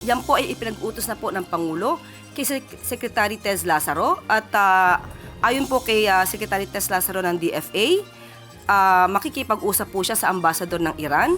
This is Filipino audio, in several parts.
Yan po ay ipinag-utos na po ng Pangulo kay Secretary Tez Lazaro at ayon po kay Secretary Tez Lazaro ng DFA, makikipag-usap po siya sa ambassador ng Iran.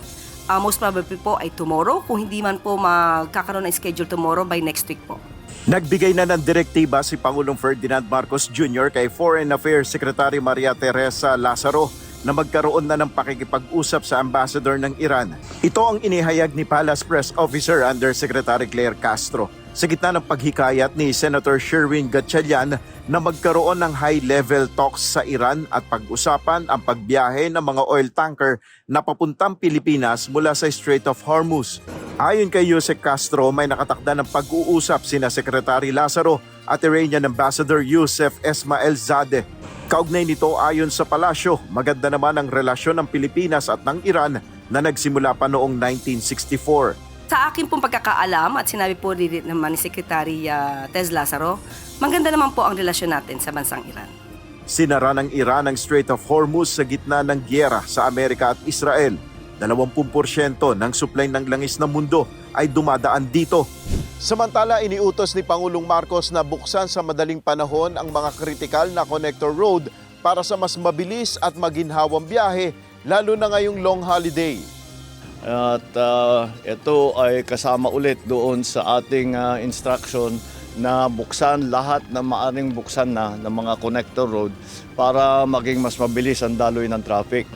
Most probably po ay tomorrow, kung hindi man po magkakaroon ng schedule tomorrow, by next week po. Nagbigay na ng direktiba si Pangulong Ferdinand Marcos Jr. kay Foreign Affairs Secretary Maria Teresa Lazaro na magkaroon na ng pakikipag-usap sa ambassador ng Iran. Ito ang inihayag ni Palace Press Officer Undersecretary Claire Castro sa gitna ng paghikayat ni Senator Sherwin Gatchalian na magkaroon ng high-level talks sa Iran at pag-usapan ang pagbiyahe ng mga oil tanker na papuntang Pilipinas mula sa Strait of Hormuz. Ayon kay Yusek Castro, may nakatakda ng pag-uusap sina Secretary Lazaro at Iranian Ambassador Youssef Esmail Zadeh. Kaugnay nito, ayon sa palasyo, maganda naman ang relasyon ng Pilipinas at ng Iran na nagsimula pa noong 1964. Sa akin pong pagkakaalam at sinabi po rin naman ni Secretary Tez Lazaro, maganda naman po ang relasyon natin sa bansang Iran. Sinara ng Iran ang Strait of Hormuz sa gitna ng giyera sa Amerika at Israel. 20% ng supply ng langis ng mundo ay dumadaan dito. Samantala, iniutos ni Pangulong Marcos na buksan sa madaling panahon ang mga kritikal na connector road para sa mas mabilis at maginhawang biyahe, lalo na ngayong long holiday. At ito ay kasama ulit doon sa ating instruction na buksan lahat na maaring buksan na ng mga connector road para maging mas mabilis ang daloy ng traffic.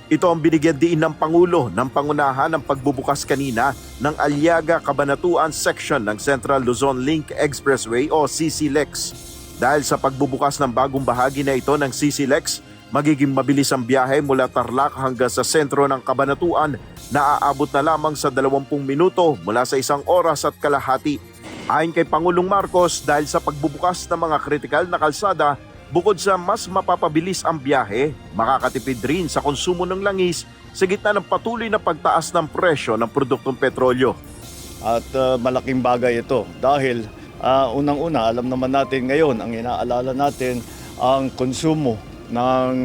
Ito ang binigyan diin ng Pangulo ng pangunahan ng pagbubukas kanina ng Aliaga-Cabanatuan section ng Central Luzon Link Expressway o CCLEX. Dahil sa pagbubukas ng bagong bahagi na ito ng CCLEX, magiging mabilis ang biyahe mula Tarlac hanggang sa sentro ng Cabanatuan na aabot na lamang sa 20 minuto mula sa 1 oras at kalahati. Ayon kay Pangulong Marcos, dahil sa pagbubukas ng mga kritikal na kalsada, bukod sa mas mapapabilis ang biyahe, makakatipid rin sa konsumo ng langis sa gitna ng patuloy na pagtaas ng presyo ng produktong petrolyo. At malaking bagay ito dahil unang-una alam naman natin ngayon, ang inaalala natin ang konsumo ng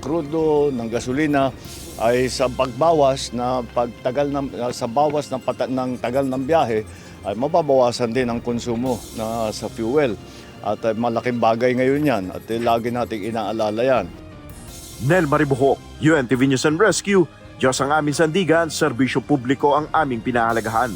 krudo, ng gasolina ay sa pagbawas na pagtagal sa bawas ng tagal ng biyahe ay mababawasan din ang konsumo sa fuel. At malaking bagay ngayon yan at lagi nating inaalala yan. Nel Maribuhok, UNTV News and Rescue, Diyos ang aming sandigan, serbisyo publiko ang aming pinahalagahan.